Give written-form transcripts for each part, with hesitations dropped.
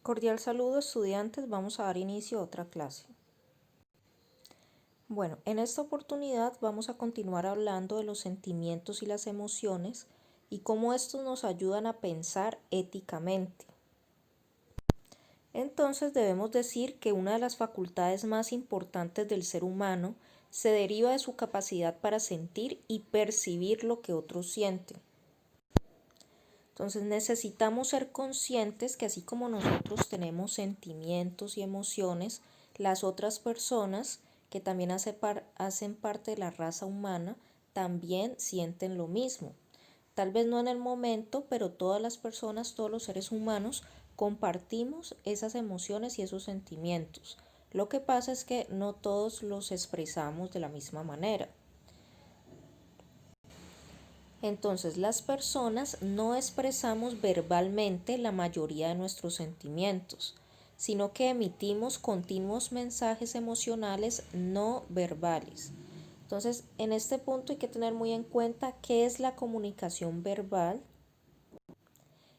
Cordial saludo, estudiantes. Vamos a dar inicio a otra clase. Bueno, en esta oportunidad vamos a continuar hablando de los sentimientos y las emociones y cómo estos nos ayudan a pensar éticamente. Entonces debemos decir que una de las facultades más importantes del ser humano se deriva de su capacidad para sentir y percibir lo que otros sienten. Entonces necesitamos ser conscientes que así como nosotros tenemos sentimientos y emociones, las otras personas que también hacen parte de la raza humana también sienten lo mismo. Tal vez no en el momento, pero todas las personas, todos los seres humanos compartimos esas emociones y esos sentimientos. Lo que pasa es que no todos los expresamos de la misma manera. Entonces, las personas no expresamos verbalmente la mayoría de nuestros sentimientos, sino que emitimos continuos mensajes emocionales no verbales. Entonces, en este punto hay que tener muy en cuenta qué es la comunicación verbal,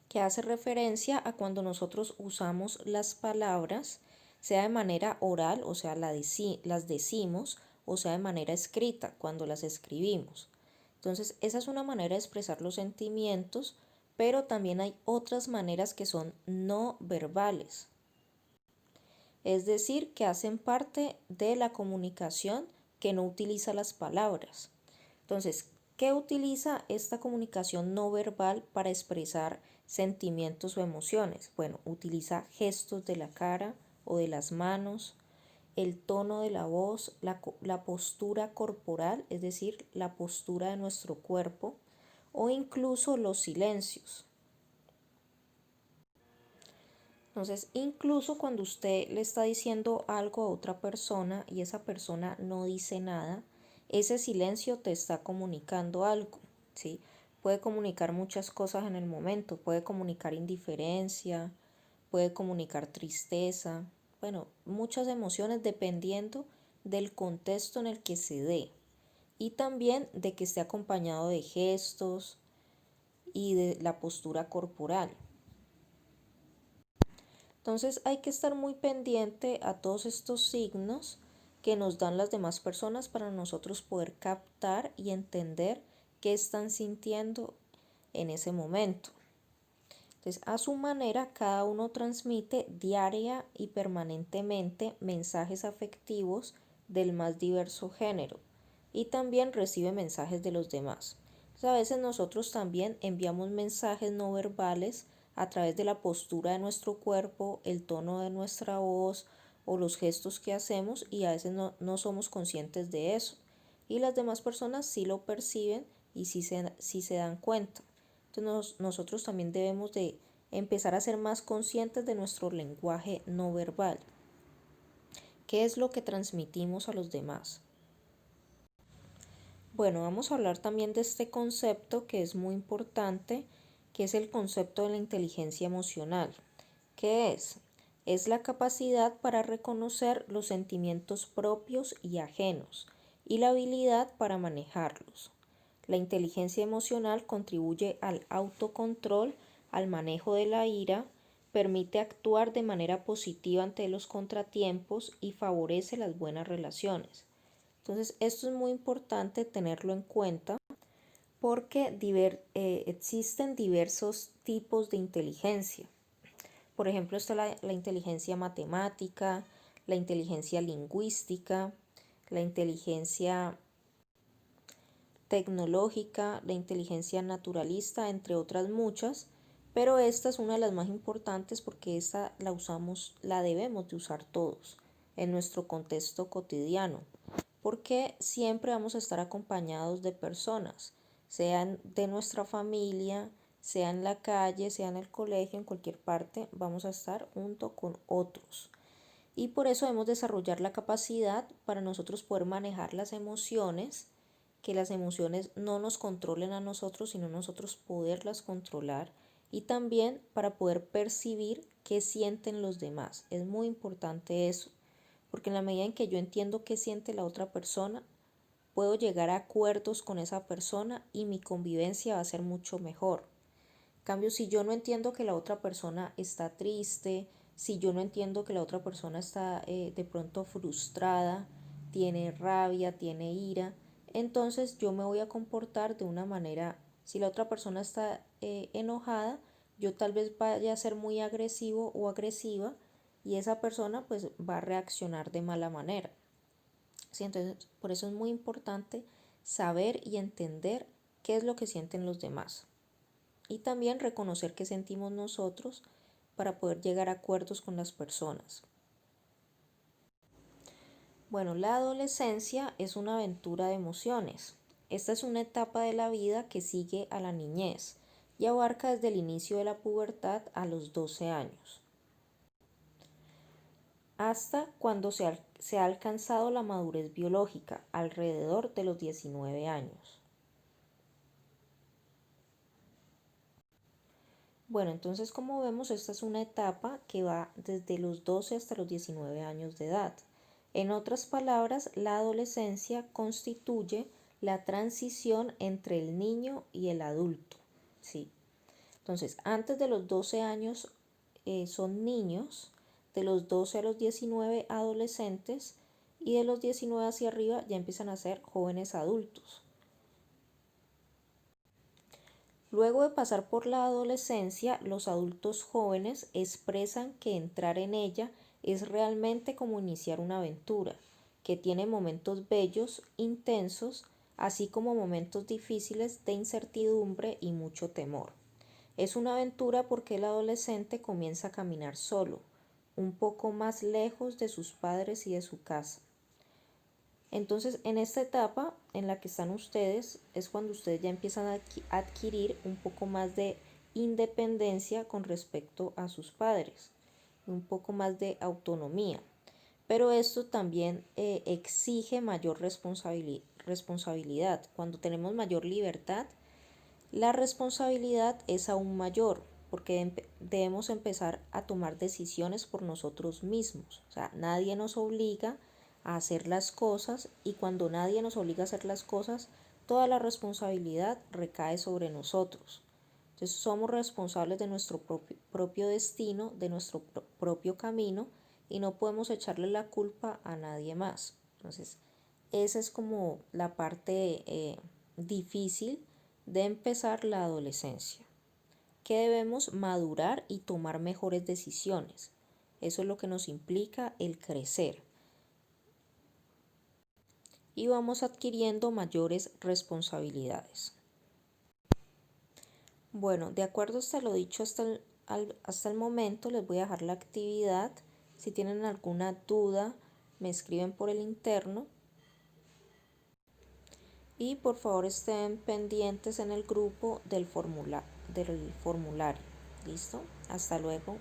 que hace referencia a cuando nosotros usamos las palabras, sea de manera oral, o sea, las decimos, o sea, de manera escrita, cuando las escribimos. Entonces, esa es una manera de expresar los sentimientos, pero también hay otras maneras que son no verbales. Es decir, que hacen parte de la comunicación que no utiliza las palabras. Entonces, ¿qué utiliza esta comunicación no verbal para expresar sentimientos o emociones? Bueno, utiliza gestos de la cara o de las manos, el tono de la voz, la postura corporal, es decir, la postura de nuestro cuerpo, o incluso los silencios. Entonces, incluso cuando usted le está diciendo algo a otra persona y esa persona no dice nada, ese silencio te está comunicando algo, ¿sí? Puede comunicar muchas cosas en el momento, puede comunicar indiferencia, puede comunicar tristeza, bueno, muchas emociones dependiendo del contexto en el que se dé y también de que esté acompañado de gestos y de la postura corporal. Entonces hay que estar muy pendiente a todos estos signos que nos dan las demás personas para nosotros poder captar y entender qué están sintiendo en ese momento. Entonces, a su manera, cada uno transmite diaria y permanentemente mensajes afectivos del más diverso género y también recibe mensajes de los demás. Entonces, a veces nosotros también enviamos mensajes no verbales a través de la postura de nuestro cuerpo, el tono de nuestra voz o los gestos que hacemos y a veces no somos conscientes de eso. Y las demás personas sí lo perciben y sí se dan cuenta. Entonces nosotros también debemos de empezar a ser más conscientes de nuestro lenguaje no verbal. ¿Qué es lo que transmitimos a los demás? Bueno, vamos a hablar también de este concepto que es muy importante, que es el concepto de la inteligencia emocional. ¿Qué es? Es la capacidad para reconocer los sentimientos propios y ajenos y la habilidad para manejarlos. La inteligencia emocional contribuye al autocontrol, al manejo de la ira, permite actuar de manera positiva ante los contratiempos y favorece las buenas relaciones. Entonces, esto es muy importante tenerlo en cuenta porque existen diversos tipos de inteligencia. Por ejemplo, está la inteligencia matemática, la inteligencia lingüística, la inteligencia tecnológica, la inteligencia naturalista, entre otras muchas, pero esta es una de las más importantes porque esta la debemos de usar todos en nuestro contexto cotidiano, porque siempre vamos a estar acompañados de personas, sean de nuestra familia, sea en la calle, sea en el colegio, en cualquier parte, vamos a estar junto con otros. Y por eso debemos desarrollar la capacidad para nosotros poder manejar las emociones, que las emociones no nos controlen a nosotros, sino nosotros poderlas controlar y también para poder percibir qué sienten los demás. Es muy importante eso, porque en la medida en que yo entiendo qué siente la otra persona, puedo llegar a acuerdos con esa persona y mi convivencia va a ser mucho mejor. En cambio, si yo no entiendo que la otra persona está triste, Si yo no entiendo que la otra persona está de pronto frustrada, tiene rabia, tiene ira, entonces yo me voy a comportar de una manera, si la otra persona está enojada, yo tal vez vaya a ser muy agresivo o agresiva y esa persona pues va a reaccionar de mala manera. ¿Sí? Entonces, por eso es muy importante saber y entender qué es lo que sienten los demás. Y también reconocer qué sentimos nosotros para poder llegar a acuerdos con las personas. Bueno, la adolescencia es una aventura de emociones. Esta es una etapa de la vida que sigue a la niñez y abarca desde el inicio de la pubertad a los 12 años, hasta cuando se ha alcanzado la madurez biológica, alrededor de los 19 años. Bueno, entonces como vemos, esta es una etapa que va desde los 12 hasta los 19 años de edad. En otras palabras, la adolescencia constituye la transición entre el niño y el adulto. ¿Sí? Entonces, antes de los 12 años son niños, de los 12 a los 19 adolescentes y de los 19 hacia arriba ya empiezan a ser jóvenes adultos. Luego de pasar por la adolescencia, los adultos jóvenes expresan que entrar en ella es realmente como iniciar una aventura, que tiene momentos bellos, intensos, así como momentos difíciles de incertidumbre y mucho temor. Es una aventura porque el adolescente comienza a caminar solo, un poco más lejos de sus padres y de su casa. Entonces, en esta etapa en la que están ustedes es cuando ustedes ya empiezan a adquirir un poco más de independencia con respecto a sus padres, un poco más de autonomía. Pero esto también exige mayor responsabilidad. Cuando tenemos mayor libertad, la responsabilidad es aún mayor porque debemos empezar a tomar decisiones por nosotros mismos. O sea, nadie nos obliga a hacer las cosas y cuando nadie nos obliga a hacer las cosas, toda la responsabilidad recae sobre nosotros. Entonces somos responsables de nuestro propio destino, de nuestro propio camino y no podemos echarle la culpa a nadie más. Entonces, esa es como la parte difícil de empezar la adolescencia, que debemos madurar y tomar mejores decisiones. Eso es lo que nos implica el crecer. Y vamos adquiriendo mayores responsabilidades. Bueno, de acuerdo hasta lo dicho hasta el momento, les voy a dejar la actividad. Si tienen alguna duda, me escriben por el interno. Y por favor estén pendientes en el grupo del formulario. ¿Listo? Hasta luego.